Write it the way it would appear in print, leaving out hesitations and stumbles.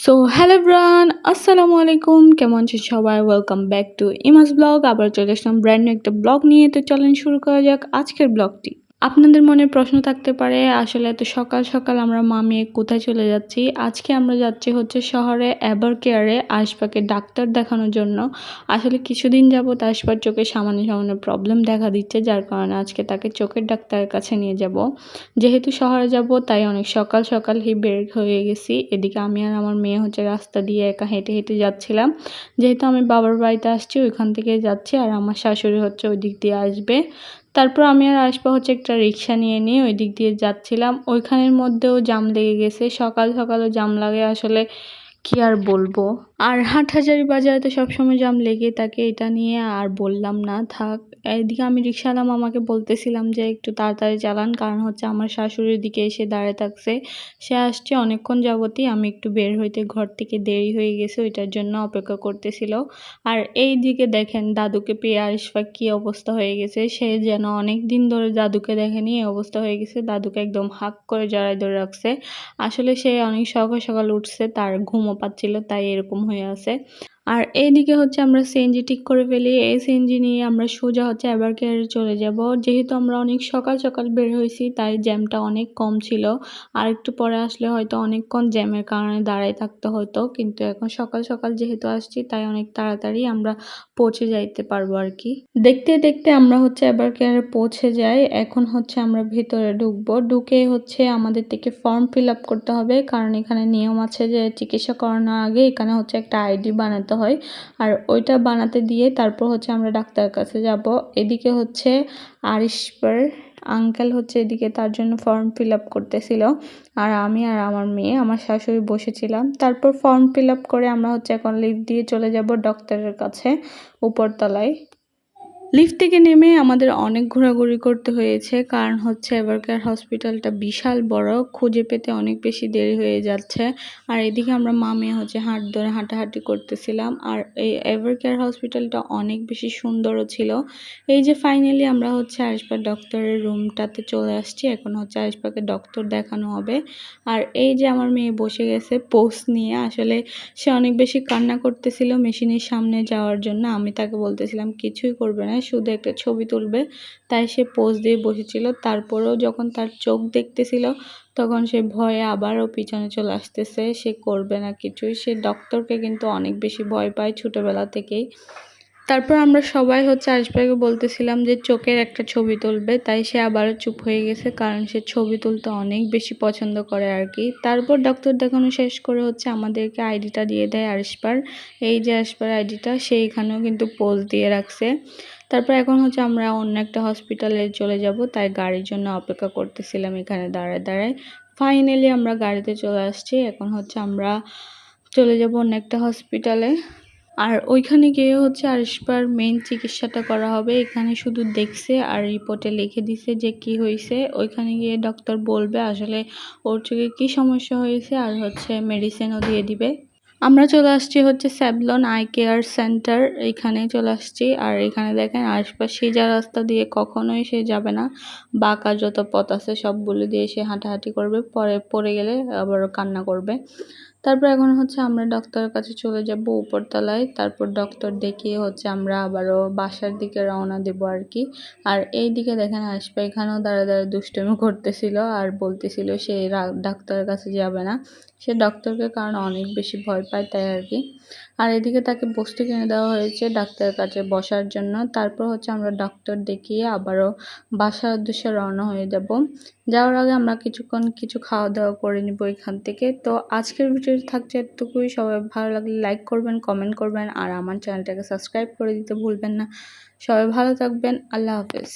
So hello everyone, আসসালামু আলাইকুম। কেমন আছেন সবাই? ওয়েলকাম ব্যাক টু ইমাস ব্লগ। আবার চলে আসলাম ব্র্যান্ড নিউ একটা ব্লগ নিয়ে। তো চলেন শুরু করা যাক আজকের ব্লগটি। আপনাদের মনে প্রশ্ন থাকতে পারে, আসলে এত সকাল সকাল আমরা মেয়ে কোথায় চলে যাচ্ছি? আজকে আমরা যাচ্ছি হচ্ছে শহরে এভার কেয়ারে আশফাকে ডাক্তার দেখানোর জন্য। আসলে কিছুদিন যাবত আশফার চোখে সামান্য সামান্য প্রবলেম দেখা দিচ্ছে, যার কারণে আজকে তাকে চোখের ডাক্তারের কাছে নিয়ে যাব। যেহেতু শহরে যাব তাই অনেক সকাল সকালই বের হয়ে গেছি। এদিকে আমি আর আমার মেয়ে হচ্ছে রাস্তা দিয়ে একা হেঁটে হেঁটে যাচ্ছিলাম। যেহেতু আমি বাবার বাড়িতে আসছি, ওইখান থেকে যাচ্ছি, আর আমার শাশুড়ি হচ্ছে ওই দিক দিয়ে আসবে। তারপর আমি আর আসবো হচ্ছে একটা রিক্সা নিয়ে ওই দিক দিয়ে যাচ্ছিলাম। ওইখানের মধ্যেও জাম লেগে গেছে। সকাল সকালও জাম লাগে, আসলে কি আর বলবো। আর হাটহাজারী বাজারে তো সবসময় জাম লেগে থাকে, এটা নিয়ে আর বললাম না, থাক। এদিকে আমি রিক্সাওয়ালা মামাকে বলতেছিলাম যে একটু তাড়াতাড়ি চালান, কারণ হচ্ছে আমার শাশুড়ির দিকে এসে দাঁড়িয়ে থাকছে। সে আসছে অনেকক্ষণ যাবতই, আমি একটু বের হইতে ঘর থেকে দেরি হয়ে গেছে, ওইটার জন্য অপেক্ষা করতেছিল। আর এই দিকে দেখেন দাদুকে পেয়ে আরিশফা কি অবস্থা হয়ে গেছে। সে যেন অনেক দিন ধরে দাদুকে দেখেনি, এই অবস্থা হয়ে গেছে। দাদুকে একদম হাক করে জড়ায় ধরে রাখছে। আসলে সে অনেক সকাল সকাল উঠছে, তার ঘুমও পাচ্ছিল, তাই এরকম হয়ে আছে। আর এইদিকে হচ্ছে আমরা সিএনজি ঠিক করে ফেলি। এই সিএনজি নিয়ে আমরা সোজা হচ্ছে এভার কেয়ারে চলে যাব। যেহেতু আমরা অনেক সকাল সকাল বের হয়েছি, তাই জ্যামটা অনেক কম ছিল। আর একটু পরে আসলে হয়তো অনেকক্ষণ জ্যামের কারণে দাঁড়ায় থাকতে হতো, কিন্তু এখন সকাল সকাল যেহেতু আসছি, তাই অনেক তাড়াতাড়ি আমরা পৌঁছে যাইতে পারবো আর কি। দেখতে দেখতে আমরা হচ্ছে এভার কেয়ারে পৌঁছে যাই। এখন হচ্ছে আমরা ভেতরে ঢুকবো। ঢুকে হচ্ছে আমাদের থেকে ফর্ম ফিল আপ করতে হবে, কারণ এখানে নিয়ম আছে যে চিকিৎসা করানোর আগে এখানে হচ্ছে একটা আইডি বানাতে হয়। আর ওইটা বানাতে দিয়ে তারপর হচ্ছে আমরা ডাক্তারের কাছে যাব। এদিকে হচ্ছে আরিশবার আঙ্কেল হচ্ছে এদিকে তার জন্য ফর্ম ফিল আপ করতেছিল, আর আমি আর আমার মেয়ে আমার শাশুড়ি বসেছিলাম। তারপর ফর্ম ফিল আপ করে আমরা হচ্ছে এখন লিফট দিয়ে চলে যাব ডক্টরের কাছে উপরতলায়। লিফট থেকে নেমে আমাদের অনেক ঘোরাঘুরি করতে হয়েছে, কারণ হচ্ছে এভার কেয়ার হসপিটালটা বিশাল বড়, খুঁজে পেতে অনেক বেশি দেরি হয়ে যাচ্ছে। আর এদিকে আমরা মেয়ে হচ্ছে হাট ধরে হাঁটাহাঁটি করতেছিলাম। আর এই এভার কেয়ার হসপিটালটা অনেক বেশি সুন্দরও ছিল। এই যে ফাইনালি আমরা হচ্ছে আরিশপা ডক্টরের রুমটাতে চলে আসছি। এখন হচ্ছে আরিশপাকে ডক্টর দেখানো হবে। আর এই যে আমার মেয়ে বসে গেছে পোজ নিয়ে। আসলে সে অনেক বেশি কান্না করতেছিল মেশিনের সামনে যাওয়ার জন্য। আমি তাকে বলতেছিলাম কিছুই করবে না, শুধু একটা ছবি তুলবে, তাই সে পোজ দিয়ে বসেছিল। তারপরেও যখন তার চোখ দেখতেছিল, তখন সে ভয়ে আবারও পিছনে চলে আসতেছে, সে করবে না কিছুই। সে ডক্টরকে কিন্তু অনেক বেশি ভয় পায় ছোটবেলা থেকেই। তারপর আমরা সবাই হচ্ছে আরিশভাইকে বলতেছিলাম যে চোখের একটা ছবি তুলবে, তাই সে আবারও চুপ হয়ে গেছে, কারণ সে ছবি তুলতে অনেক বেশি পছন্দ করে আর কি। তারপর ডক্টর দেখানো শেষ করে হচ্ছে আমাদেরকে আইডিটা দিয়ে দেয় আরিশবার। এই যে আরিশবার আইডিটা, সে এখানেও কিন্তু পোজ দিয়ে রাখছে। তারপর এখন হচ্ছে আমরা অন্য একটা হসপিটালে চলে যাব, তাই গাড়ির জন্য অপেক্ষা করতেছিলাম এখানে দাঁড়ায় দাঁড়ায়। ফাইনালি আমরা গাড়িতে চলে আসছি। এখন হচ্ছে আমরা চলে যাব অন্য একটা হসপিটালে। আর ওইখানে গিয়ে হচ্ছে আরিশবার মেইন চিকিৎসাটা করা হবে। এখানে শুধু দেখছে আর রিপোর্টে লিখে দিছে যে কি হয়েছে। ওইখানে গিয়ে ডক্টর বলবে আসলে ওর চোখে কী সমস্যা হয়েছে, আর হচ্ছে মেডিসিনও দিয়ে দিবে। আমরা চলে আসছি হচ্ছে স্যাভলন আই কেয়ার সেন্টার, এইখানে চলে আসছি। আর এখানে দেখেন আশপাশ সিজা রাস্তা দিয়ে কখনোই সে যাবে না, বাঁকা যত পথ আছে সবগুলো দিয়ে সে হাঁটাহাঁটি করবে, পরে পড়ে গেলে আবারও কান্না করবে। তারপর এখন হচ্ছে আমরা ডক্টরের কাছে চলে যাব উপরতলায়। তারপর ডক্টর দেখিয়ে হচ্ছে আমরা আবারও বাসার দিকে রওনা দেব আর কি। আর এই দিকে দেখেন আশপা এখানেও দাঁড়া দাঁড়া দুষ্টুমি করতেছিল আর বলতেছিল সে ডাক্তারের কাছে যাবে না, সে ডক্টরকে কারণ অনেক বেশি ভয় পায়, তাই আর কি। আর এদিকে তাকে বস্তু কিনে দেওয়া হয়েছে ডাক্তারের কাছে বসার জন্য। তারপর হচ্ছে আমরা ডক্টর দেখিয়ে আবারও বাসার উদ্দেশ্যে রওনা হয়ে যাব। যাওয়ার আগে আমরা কিছুক্ষণ কিছু খাওয়া দাওয়া করে নিব এখান থেকে। তো আজকের ভিডিওটি থাকছে এতটুকুই। সবাই ভালো লাগলে লাইক করবেন, কমেন্ট করবেন, আর আমার চ্যানেলটাকে সাবস্ক্রাইব করে দিতে ভুলবেন না। সবাই ভালো থাকবেন। আল্লাহ হাফেজ।